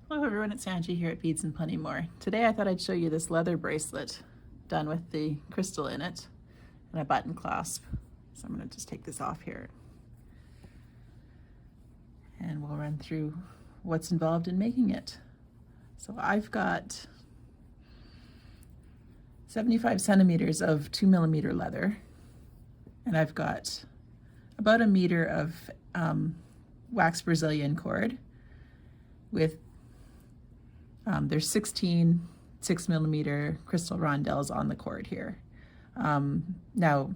Hello everyone, it's Angie here at Beads and Plenty More. Today I thought I'd show you this leather bracelet done with the crystal in it and a button clasp. So I'm going to just take this off here and we'll run through what's involved in making it. So I've got 75 centimeters of 2mm leather, and I've got about 1 meter of wax Brazilian cord with there's 16 6mm crystal rondelles on the cord here. Now,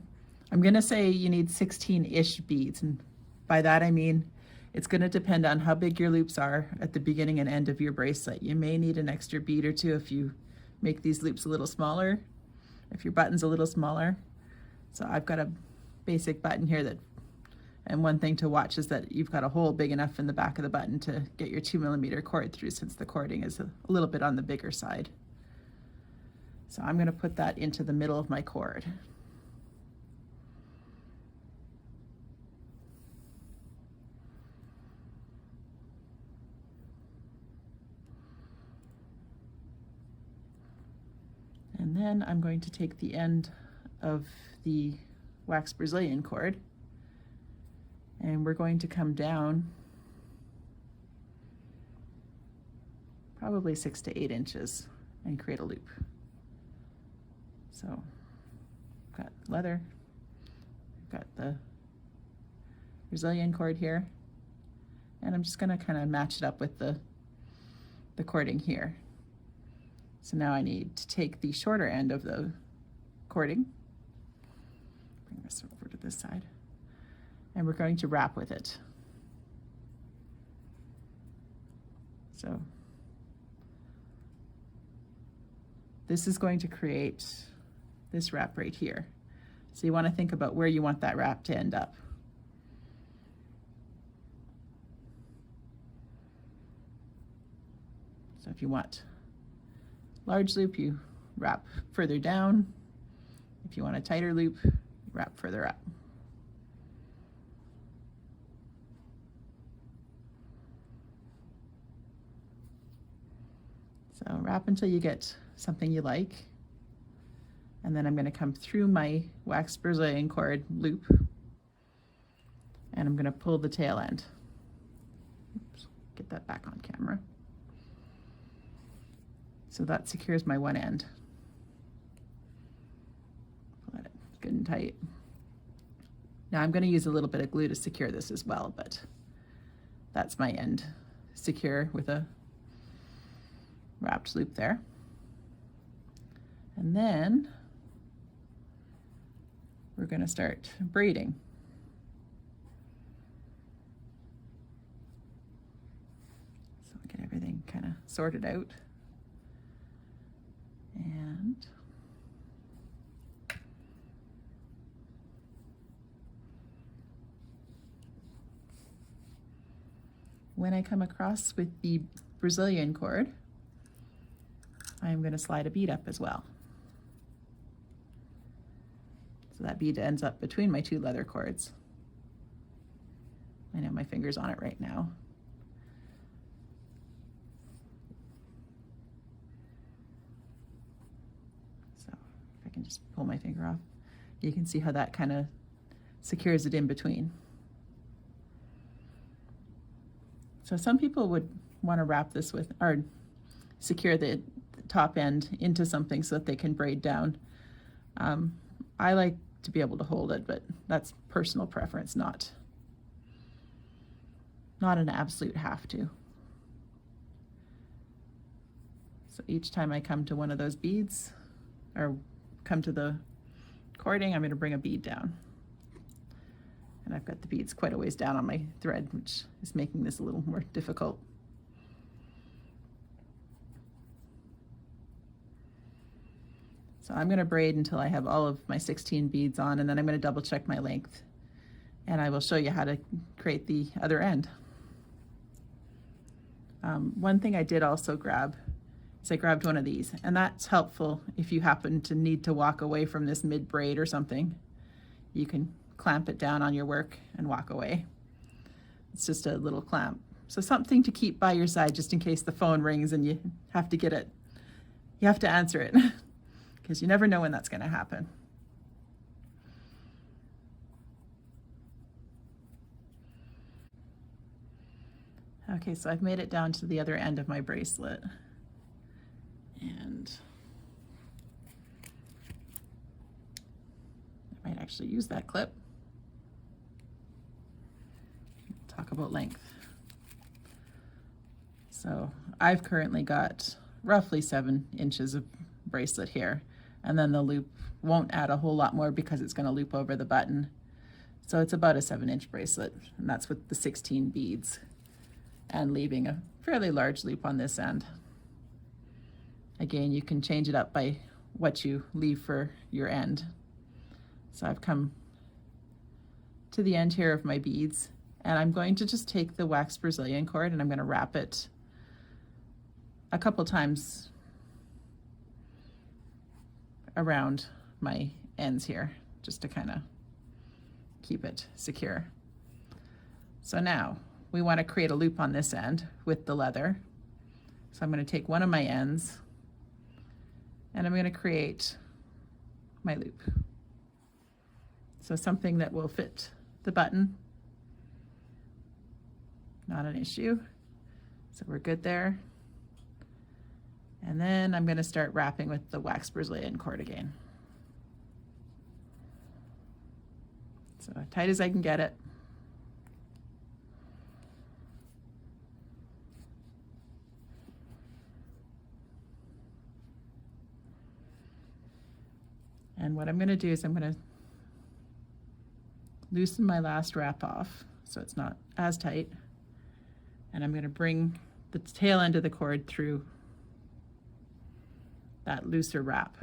I'm gonna say you need 16-ish beads, and by that I mean it's gonna depend on how big your loops are at the beginning and end of your bracelet. You may need an extra bead or two if you make these loops a little smaller, if your button's a little smaller. So I've got a basic button here that, and one thing to watch is that you've got a hole big enough in the back of the button to get your 2mm cord through, since the cording is a little bit on the bigger side. So I'm going to put that into the middle of my cord. And then I'm going to take the end of the wax Brazilian cord, and we're going to come down probably 6 to 8 inches and create a loop. So I've got leather, I've got the Brazilian cord here, and I'm just going to kind of match it up with the cording here. So now I need to take the shorter end of the cording, bring this over to this side, and we're going to wrap with it. So this is going to create this wrap right here. So you want to think about where you want that wrap to end up. So if you want large loop, you wrap further down. If you want a tighter loop, wrap further up. So wrap until you get something you like. And then I'm going to come through my wax Brazilian cord loop, and I'm going to pull the tail end. Oops, get that back on camera. So that secures my one end. Pull it good and tight. Now I'm going to use a little bit of glue to secure this as well, but that's my end secure with a wrapped loop there. And then we're going to start braiding. So I'll get everything kind of sorted out. And when I come across with the Brazilian cord, I'm going to slide a bead up as well. So that bead ends up between my two leather cords. I know my finger's on it right now. So if I can just pull my finger off, you can see how that kind of secures it in between. So some people would want to wrap this with, or secure the top end into something so that they can braid down. I like to be able to hold it, but that's personal preference, not an absolute have to. So each time I come to one of those beads, or come to the cording, I'm going to bring a bead down. And I've got the beads quite a ways down on my thread, which is making this a little more difficult. So I'm going to braid until I have all of my 16 beads on, and then I'm going to double check my length, and I will show you how to create the other end. One thing I did also grab is I grabbed one of these, and that's helpful if you happen to need to walk away from this mid braid or something. You can clamp it down on your work and walk away. It's just a little clamp So something to keep by your side just in case the phone rings and you have to get it. You have to answer it because you never know when that's going to happen. Okay, so I've made it down to the other end of my bracelet. And I might actually use that clip. Talk about length. So I've currently got roughly 7 inches of bracelet here, and then the loop won't add a whole lot more because it's going to loop over the button. So it's about a 7-inch bracelet, and that's with the 16 beads and leaving a fairly large loop on this end. Again, you can change it up by what you leave for your end. So I've come to the end here of my beads, and I'm going to just take the wax Brazilian cord and I'm going to wrap it a couple times around my ends here, just to kind of keep it secure. So now we want to create a loop on this end with the leather. So I'm going to take one of my ends and I'm going to create my loop. So something that will fit the button, not an issue. So we're good there. And then I'm going to start wrapping with the wax Brazilian cord again. So tight as I can get it. And what I'm going to do is I'm going to loosen my last wrap off so it's not as tight. And I'm going to bring the tail end of the cord through that looser wrap.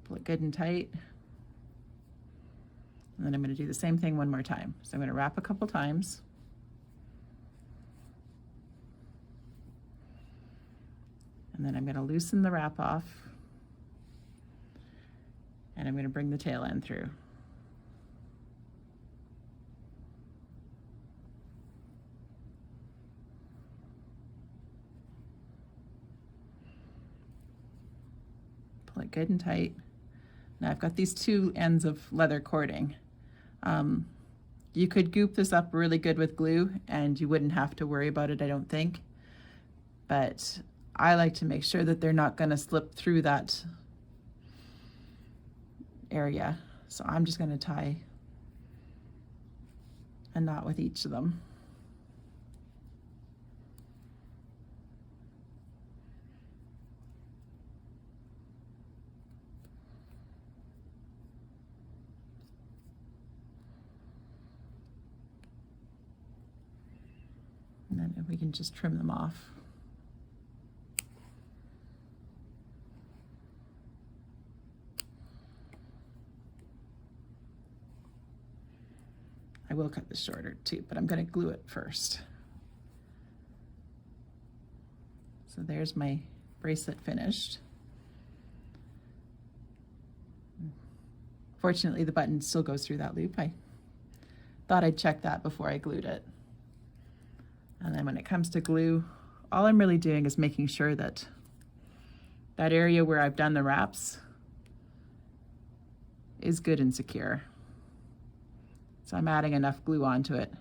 Pull it good and tight. And then I'm going to do the same thing one more time. So I'm going to wrap a couple times. And then I'm going to loosen the wrap off. And I'm going to bring the tail end through. Pull it good and tight. Now I've got these 2 ends of leather cording. You could goop this up really good with glue and you wouldn't have to worry about it, I don't think. But I like to make sure that they're not going to slip through that area. So I'm just going to tie a knot with each of them. And then we can just trim them off. I will cut this shorter too, but I'm going to glue it first. So there's my bracelet finished. Fortunately, the button still goes through that loop. I thought I'd check that before I glued it. And then when it comes to glue, all I'm really doing is making sure that that area where I've done the wraps is good and secure. So I'm adding enough glue onto it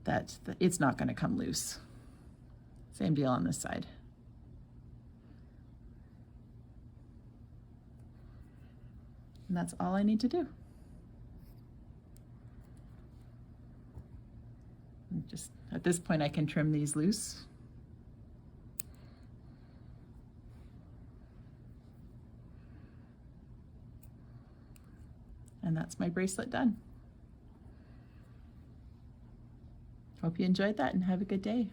that it's not going to come loose. Same deal on this side. And that's all I need to do. And just at this point I can trim these loose. And that's my bracelet done. Hope you enjoyed that and have a good day.